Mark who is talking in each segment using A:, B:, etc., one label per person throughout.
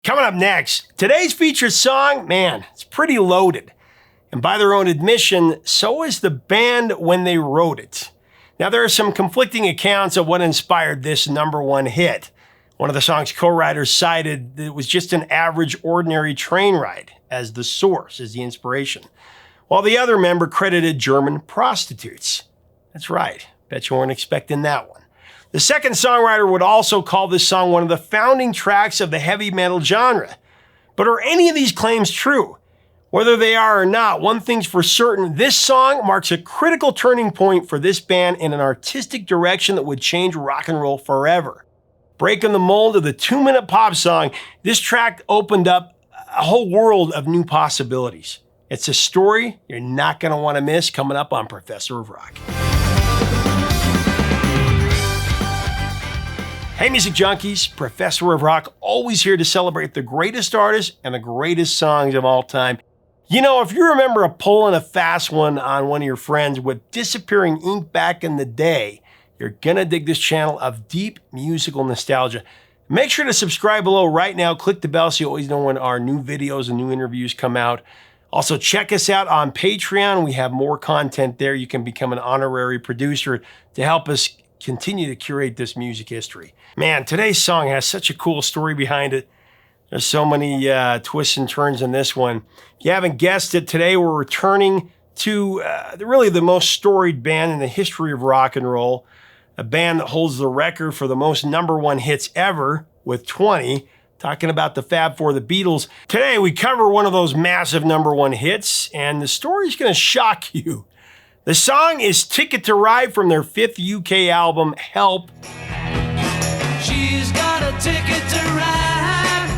A: Coming up next, today's featured song, man, it's pretty loaded. And by their own admission, so is the band when they wrote it. Now, there are some conflicting accounts of what inspired this number one hit. One of the song's co-writers cited that it was just an average, ordinary train ride as the source, as the inspiration, while the other member credited German prostitutes. That's right. Bet you weren't expecting that one. The second songwriter would also call this song one of the founding tracks of the heavy metal genre. But are any of these claims true? Whether they are or not, one thing's for certain, this song marks a critical turning point for this band in an artistic direction that would change rock and roll forever. Breaking the mold of the 2-minute pop song, this track opened up a whole world of new possibilities. It's a story you're not going to want to miss coming up on Professor of Rock. Hey music junkies, Professor of Rock, always here to celebrate the greatest artists and the greatest songs of all time. You know, if you remember pulling a fast one on one of your friends with Disappearing Ink back in the day, you're gonna dig this channel of deep musical nostalgia. Make sure to subscribe below right now, click the bell so you always know when our new videos and new interviews come out. Also, check us out on Patreon. We have more content there. You can become an honorary producer to help us continue to curate this music history. Man, today's song has such a cool story behind it. There's so many twists and turns in this one. If you haven't guessed it, today we're returning to really the most storied band in the history of rock and roll, a band that holds the record for the most number one hits ever with 20. Talking about the Fab Four, the Beatles. Today we cover one of those massive number one hits, and the story's going to shock you. The song is Ticket to Ride from their 5th UK album, Help. She's got a ticket to ride.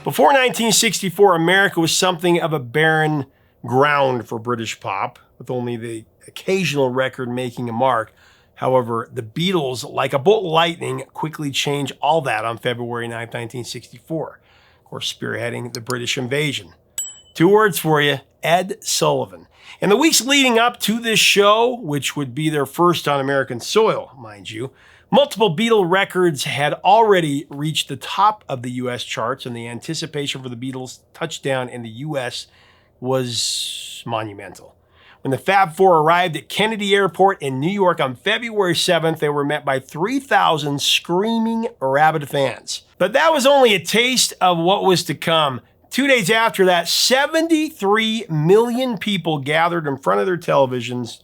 A: Before 1964, America was something of a barren ground for British pop, with only the occasional record making a mark. However, the Beatles, like a bolt of lightning, quickly changed all that on February 9, 1964. Of course, spearheading the British invasion. 2 words for you, Ed Sullivan. In the weeks leading up to this show, which would be their first on American soil, mind you, multiple Beatle records had already reached the top of the U.S. charts, and the anticipation for the Beatles' touchdown in the U.S. was monumental. When the Fab Four arrived at Kennedy Airport in New York on February 7th, they were met by 3,000 screaming, rabid fans. But that was only a taste of what was to come. 2 days after that, 73 million people gathered in front of their televisions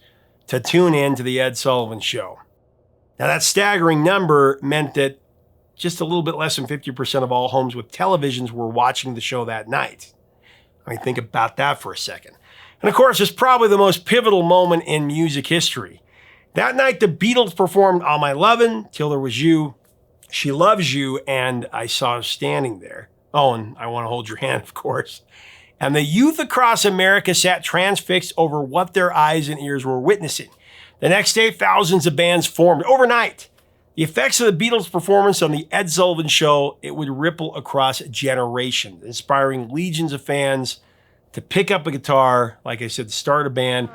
A: to tune in to the Ed Sullivan Show. Now, that staggering number meant that just a little bit less than 50% of all homes with televisions were watching the show that night. I mean, think about that for a second. And of course, it's probably the most pivotal moment in music history. That night, the Beatles performed All My Lovin', Till There Was You, She Loves You, and I Saw Her Standing There. Oh, and I Want to Hold Your Hand, of course. And the youth across America sat transfixed over what their eyes and ears were witnessing. The next day, thousands of bands formed overnight. The effects of the Beatles' performance on the Ed Sullivan Show, it would ripple across generations, inspiring legions of fans to pick up a guitar, like I said, to start a band.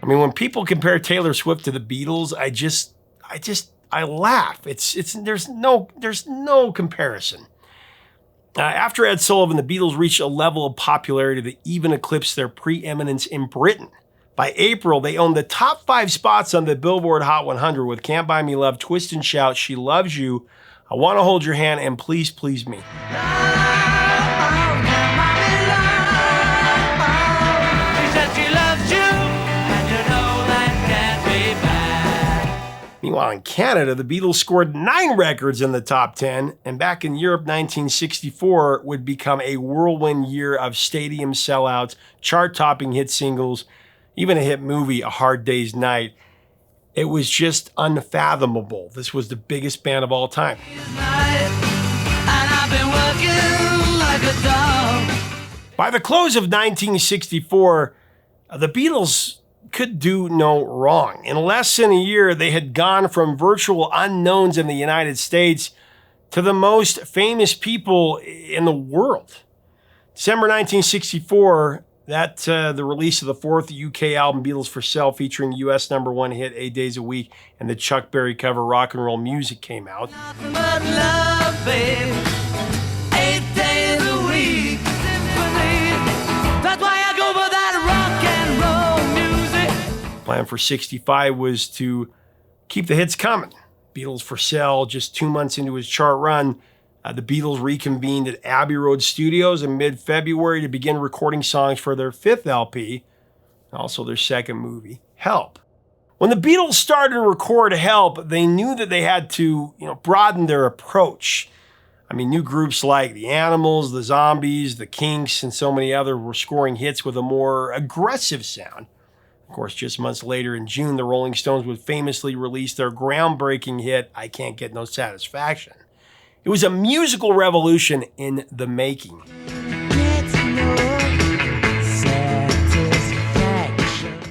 A: I mean, when people compare Taylor Swift to the Beatles, I laugh. There's no comparison. After Ed Sullivan, the Beatles reached a level of popularity that even eclipsed their preeminence in Britain. By April, they owned the top 5 spots on the Billboard Hot 100 with Can't Buy Me Love, Twist and Shout, She Loves You, I Want to Hold Your Hand, and Please Please Me. Meanwhile, in Canada, the Beatles scored 9 records in the top 10, and back in Europe, 1964 would become a whirlwind year of stadium sellouts, chart-topping hit singles, even a hit movie, A Hard Day's Night. It was just unfathomable. This was the biggest band of all time. By the close of 1964, the Beatles could do no wrong. In less than a year, they had gone from virtual unknowns in the United States to the most famous people in the world. December 1964, The release of the fourth UK album, Beatles for Sale, featuring US #1 hit 8 Days a Week and the Chuck Berry cover Rock and Roll Music came out.
B: Nothing but love, babe. 8 days a week. That's why I go for that rock and roll music.
A: Plan for 65 was to keep the hits coming. Beatles for Sale, just 2 months into his chart run, the Beatles reconvened at Abbey Road Studios in mid-February to begin recording songs for their fifth LP, and also their second movie, Help. When the Beatles started to record Help, they knew that they had to, broaden their approach. New groups like the Animals, the Zombies, the Kinks, and so many others were scoring hits with a more aggressive sound. Of course, just months later in June, the Rolling Stones would famously release their groundbreaking hit, I Can't Get No Satisfaction. It was a musical revolution in the making.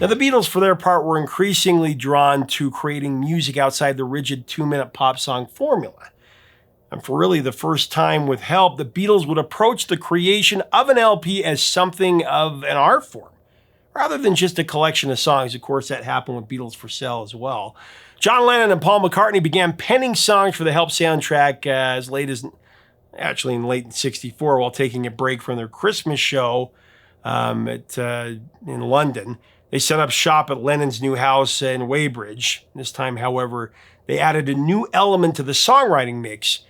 A: Now, the Beatles, for their part, were increasingly drawn to creating music outside the rigid 2-minute pop song formula. And for really the first time with Help, the Beatles would approach the creation of an LP as something of an art form, rather than just a collection of songs. Of course, that happened with Beatles for Sale as well. John Lennon and Paul McCartney began penning songs for the Help soundtrack as late as, actually in late '64, while taking a break from their Christmas show in London. They set up shop at Lennon's new house in Weybridge. This time, however, they added a new element to the songwriting mix.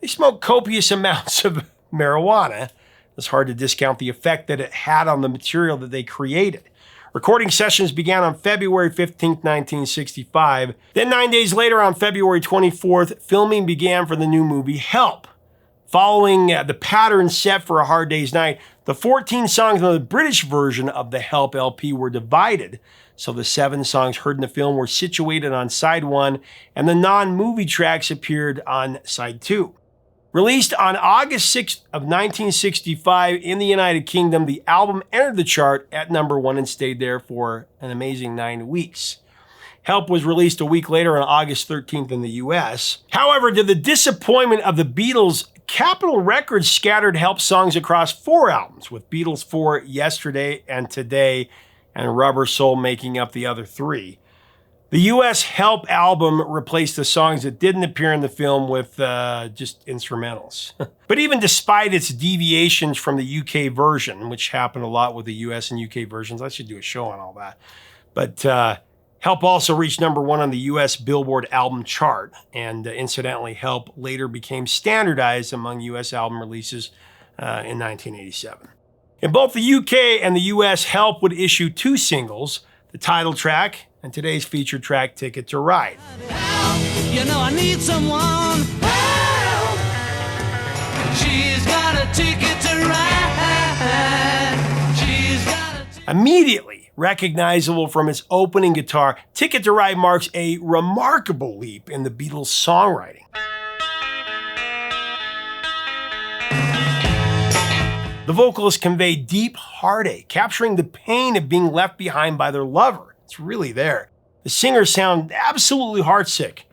A: They smoked copious amounts of marijuana. It's hard to discount the effect that it had on the material that they created. Recording sessions began on February 15, 1965. Then 9 days later, on February 24th, filming began for the new movie Help. Following the pattern set for A Hard Day's Night, the 14 songs on the British version of the Help LP were divided. So the 7 songs heard in the film were situated on side 1, and the non-movie tracks appeared on side 2. Released on August 6th of 1965 in the United Kingdom, the album entered the chart at #1 and stayed there for an amazing 9 weeks. Help was released a week later on August 13th in the US. However, to the disappointment of the Beatles, Capitol Records scattered Help songs across 4 albums, with Beatles for Yesterday and Today and Rubber Soul making up the other 3. The US Help album replaced the songs that didn't appear in the film with just instrumentals. But even despite its deviations from the UK version, which happened a lot with the US and UK versions, I should do a show on all that. But Help also reached #1 on the US Billboard album chart. And incidentally, Help later became standardized among US album releases in 1987. In both the UK and the US, Help would issue 2 singles, the title track and today's featured track, Ticket to Ride.
B: Help, I need someone. Help. She's got a ticket to ride. She's got a
A: Immediately recognizable from its opening guitar, Ticket to Ride marks a remarkable leap in the Beatles' songwriting. The vocalists convey deep heartache, capturing the pain of being left behind by their lover. It's really there. The singers sound absolutely heartsick,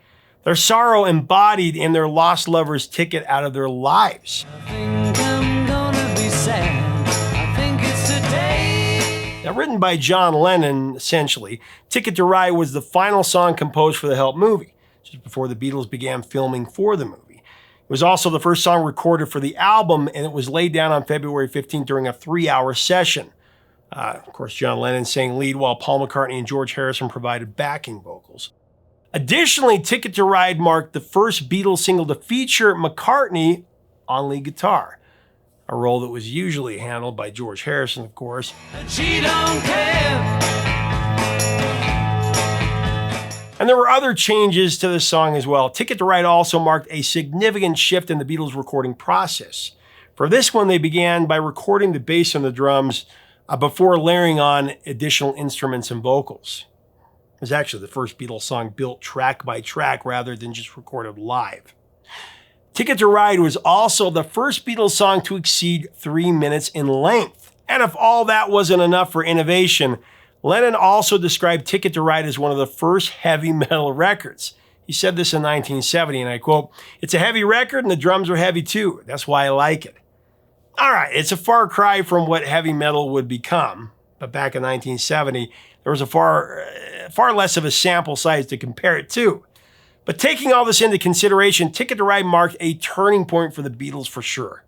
A: their sorrow embodied in their lost lover's ticket out of their lives.
B: I think I'm gonna be sad. I think it's today.
A: Now, written by John Lennon, essentially, Ticket to Ride was the final song composed for the Help movie, just before the Beatles began filming for the movie. It was also the first song recorded for the album, and it was laid down on February 15th during a 3-hour session. Of course, John Lennon sang lead while Paul McCartney and George Harrison provided backing vocals. Additionally, Ticket to Ride marked the first Beatles single to feature McCartney on lead guitar, a role that was usually handled by George Harrison, of course.
B: She don't care.
A: And there were other changes to the song as well. Ticket to Ride also marked a significant shift in the Beatles' recording process. For this one, they began by recording the bass and the drums before layering on additional instruments and vocals. It was actually the first Beatles song built track by track rather than just recorded live. Ticket to Ride was also the first Beatles song to exceed 3 minutes in length. And if all that wasn't enough for innovation, Lennon also described Ticket to Ride as one of the first heavy metal records. He said this in 1970, and I quote, "It's a heavy record and the drums are heavy too. That's why I like it." All right, it's a far cry from what heavy metal would become, but back in 1970, there was a far less of a sample size to compare it to. But taking all this into consideration, Ticket to Ride marked a turning point for the Beatles for sure,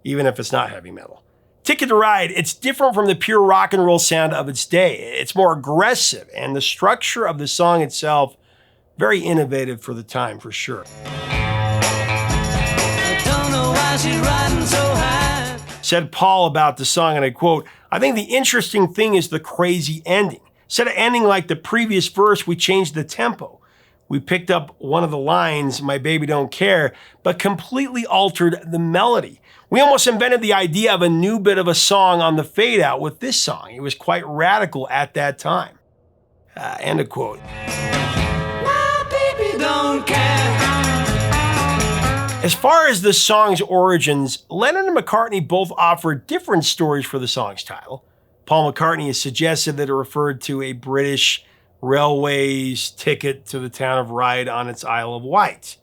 A: even if it's not heavy metal. Ticket to Ride, it's different from the pure rock and roll sound of its day. It's more aggressive, and the structure of the song itself, very innovative for the time, for sure.
B: I don't know why she's riding so high.
A: Said Paul about the song, and I quote, "I think the interesting thing is the crazy ending. Instead of ending like the previous verse, we changed the tempo. We picked up one of the lines, 'My baby don't care,' but completely altered the melody. We almost invented the idea of a new bit of a song on the fade out with this song. It was quite radical at that time." End of quote.
B: My baby don't care.
A: As far as the song's origins, Lennon and McCartney both offered different stories for the song's title. Paul McCartney has suggested that it referred to a British Railways ticket to the town of Ryde on its Isle of Wight.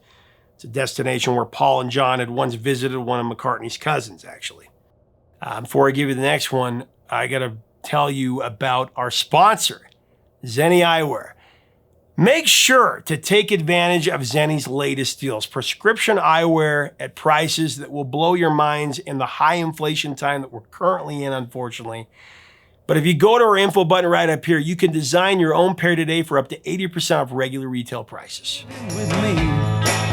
A: It's a destination where Paul and John had once visited one of McCartney's cousins, actually. Before I give you the next one, I got to tell you about our sponsor, Zenni Eyewear. Make sure to take advantage of Zenni's latest deals. Prescription eyewear at prices that will blow your minds in the high inflation time that we're currently in, unfortunately. But if you go to our info button right up here, you can design your own pair today for up to 80% off regular retail prices.
B: With me,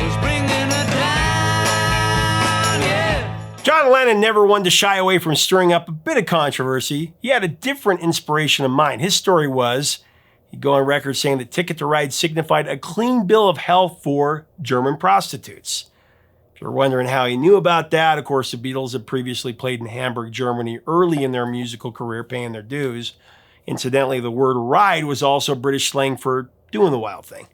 B: it's bringing her down, yeah.
A: John Lennon never wanted to shy away from stirring up a bit of controversy. He had a different inspiration in mind. His story was, he'd go on record saying that Ticket to Ride signified a clean bill of health for German prostitutes. If you're wondering how he knew about that, of course, the Beatles had previously played in Hamburg, Germany early in their musical career, paying their dues. Incidentally, the word ride was also British slang for doing the wild thing.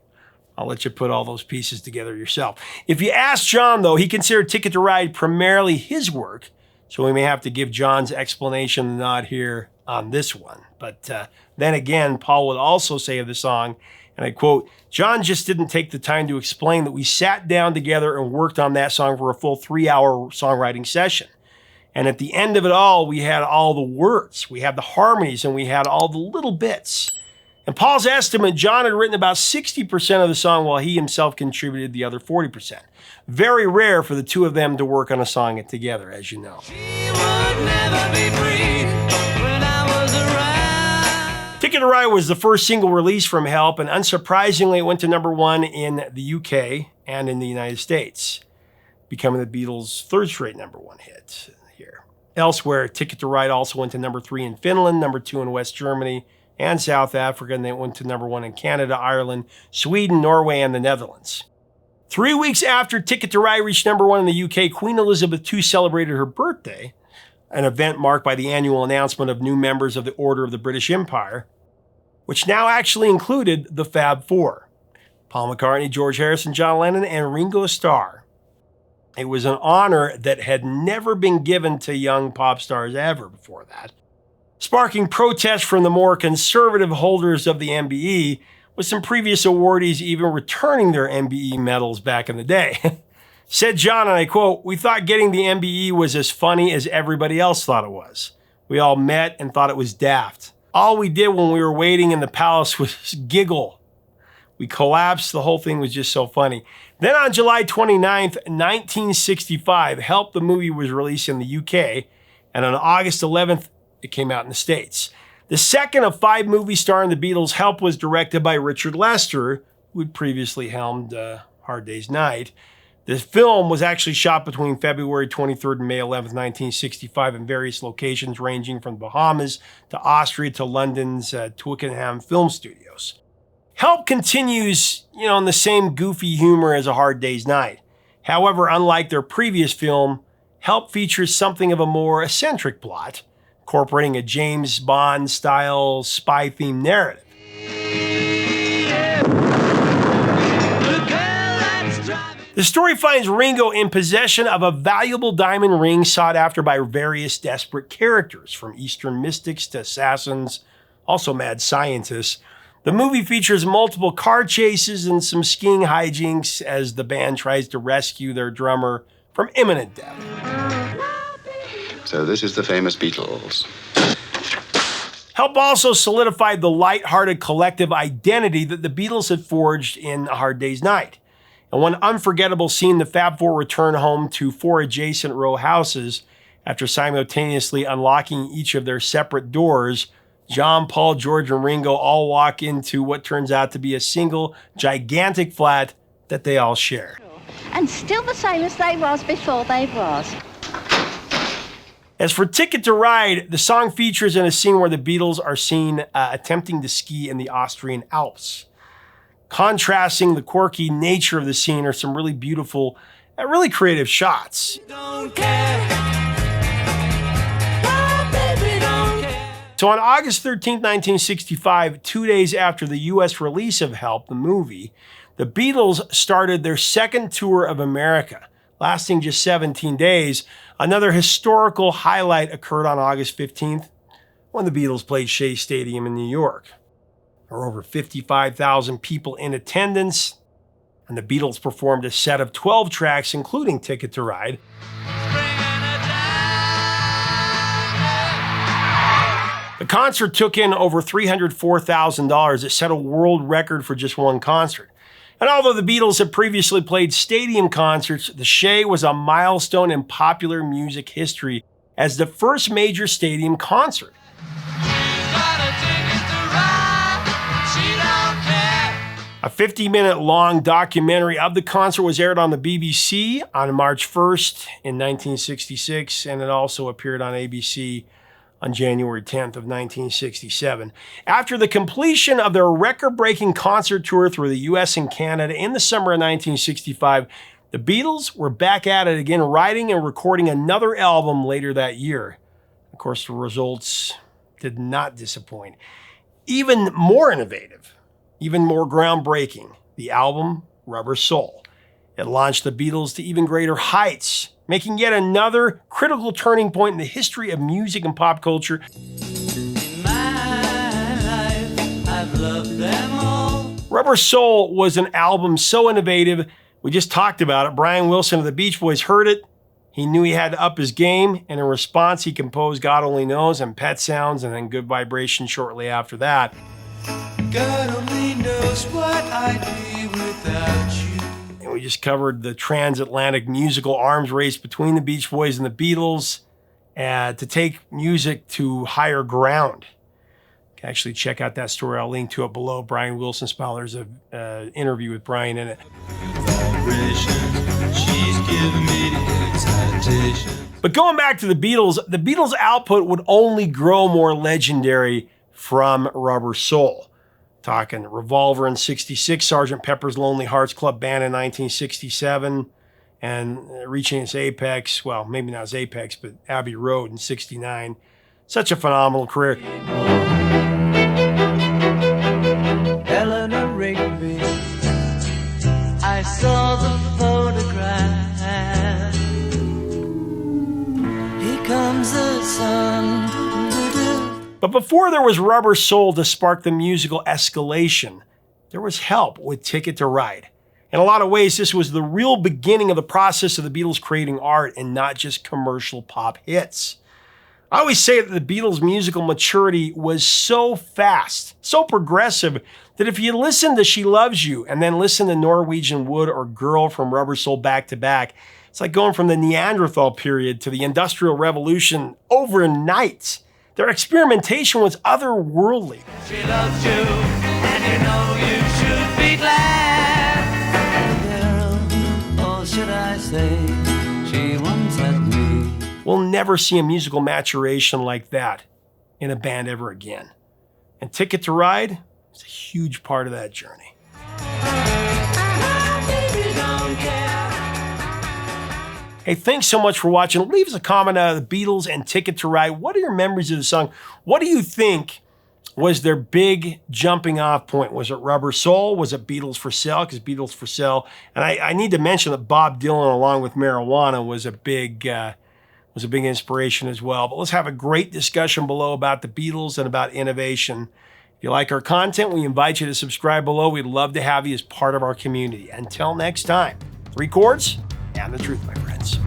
A: I'll let you put all those pieces together yourself. If you ask John, though, he considered Ticket to Ride primarily his work, so we may have to give John's explanation the nod here on this one. But then again, Paul would also say of the song, and I quote, "John just didn't take the time to explain that we sat down together and worked on that song for a full 3-hour songwriting session. And at the end of it all, we had all the words, we had the harmonies, and we had all the little bits." In Paul's estimate, John had written about 60% of the song while he himself contributed the other 40%. Very rare for the two of them to work on a song together, as you know.
B: She would never be free when I was around.
A: Ticket to Ride was the first single released from Help, and unsurprisingly, it went to #1 in the UK and in the United States, becoming the Beatles' third straight #1 hit here. Elsewhere, Ticket to Ride also went to #3 in Finland, #2 in West Germany and South Africa, and then it went to #1 in Canada, Ireland, Sweden, Norway, and the Netherlands. 3 weeks after Ticket to Ride reached #1 in the UK, Queen Elizabeth II celebrated her birthday, an event marked by the annual announcement of new members of the Order of the British Empire, which now actually included the Fab Four: Paul McCartney, George Harrison, John Lennon, and Ringo Starr. It was an honor that had never been given to young pop stars ever before that, sparking protests from the more conservative holders of the MBE, with some previous awardees even returning their MBE medals back in the day. Said John, and I quote, "We thought getting the MBE was as funny as everybody else thought it was. We all met and thought it was daft. All we did when we were waiting in the palace was giggle. We collapsed. The whole thing was just so funny." Then on July 29th, 1965, Help the movie was released in the UK, and on August 11th, it came out in the States. The second of 5 movies starring the Beatles, Help was directed by Richard Lester, who had previously helmed Hard Day's Night. The film was actually shot between February 23rd and May 11th, 1965 in various locations ranging from the Bahamas to Austria to London's Twickenham Film Studios. Help continues, in the same goofy humor as A Hard Day's Night. However, unlike their previous film, Help features something of a more eccentric plot, incorporating a James Bond-style spy-themed narrative. The story finds Ringo in possession of a valuable diamond ring sought after by various desperate characters, from Eastern mystics to assassins, also mad scientists. The movie features multiple car chases and some skiing hijinks as the band tries to rescue their drummer from imminent death.
C: So this is the famous Beatles.
A: Help also solidified the light-hearted collective identity that the Beatles had forged in A Hard Day's Night. In one unforgettable scene, the Fab Four return home to 4 adjacent row houses after simultaneously unlocking each of their separate doors. John, Paul, George, and Ringo all walk into what turns out to be a single, gigantic flat that they all share.
D: And still the same as they was before they was.
A: As for Ticket to Ride, the song features in a scene where the Beatles are seen attempting to ski in the Austrian Alps. Contrasting the quirky nature of the scene are some really beautiful, really creative shots.
B: Don't care. Oh, baby, don't care.
A: So on August 13, 1965, 2 days after the US release of Help, the movie, the Beatles started their second tour of America, lasting just 17 days. Another historical highlight occurred on August 15th when the Beatles played Shea Stadium in New York. There were over 55,000 people in attendance, and the Beatles performed a set of 12 tracks, including Ticket to Ride. The concert took in over $304,000. It set a world record for just one concert. And although the Beatles had previously played stadium concerts, the Shea was a milestone in popular music history as the first major stadium concert. A 50-minute long documentary of the concert was aired on the BBC on March 1st in 1966, and it also appeared on ABC on January 10th of 1967. After the completion of their record-breaking concert tour through the US and Canada in the summer of 1965, the Beatles were back at it again, writing and recording another album later that year. Of course, the results did not disappoint. Even more innovative, even more groundbreaking, the album Rubber Soul. It launched the Beatles to even greater heights, making yet another critical turning point in the history of music and pop culture.
B: In my life, I've loved them all.
A: Rubber Soul was an album so innovative, we just talked about it. Brian Wilson of the Beach Boys heard it. He knew he had to up his game, and in response, he composed God Only Knows and Pet Sounds, and then Good Vibration shortly after that.
B: God only knows what I'd be without you.
A: And we just covered the transatlantic musical arms race between the Beach Boys and the Beatles to take music to higher ground. You can actually check out that story. I'll link to it below. Brian Wilson Spell. There's an interview with Brian in it.
B: She's giving me the excitation.
A: But going back to the Beatles' output would only grow more legendary from Rubber Soul. Talking Revolver in 66, Sgt. Pepper's Lonely Hearts Club Band in 1967, and reaching its apex, well, maybe not its apex, but Abbey Road in 69. Such a phenomenal career.
B: Eleanor Rigby, I saw the photograph. Here comes the sun.
A: But before there was Rubber Soul to spark the musical escalation, there was Help with Ticket to Ride. In a lot of ways, this was the real beginning of the process of the Beatles creating art and not just commercial pop hits. I always say that the Beatles' musical maturity was so fast, so progressive, that if you listen to She Loves You and then listen to Norwegian Wood or Girl from Rubber Soul back to back, it's like going from the Neanderthal period to the Industrial Revolution overnight. Their experimentation was otherworldly.
B: She loves you, and you know you should be glad. Girl, or should I say, she once had me.
A: We'll never see a musical maturation like that in a band ever again. And Ticket to Ride is a huge part of that journey. Hey, thanks so much for watching. Leave us a comment out of the Beatles and Ticket to Ride. What are your memories of the song? What do you think was their big jumping off point? Was it Rubber Soul? Was it Beatles for Sale? Because Beatles for Sale. And I need to mention that Bob Dylan, along with Marijuana, was a big inspiration as well. But let's have a great discussion below about the Beatles and about innovation. If you like our content, we invite you to subscribe below. We'd love to have you as part of our community. Until next time, 3 chords and the truth, my friends.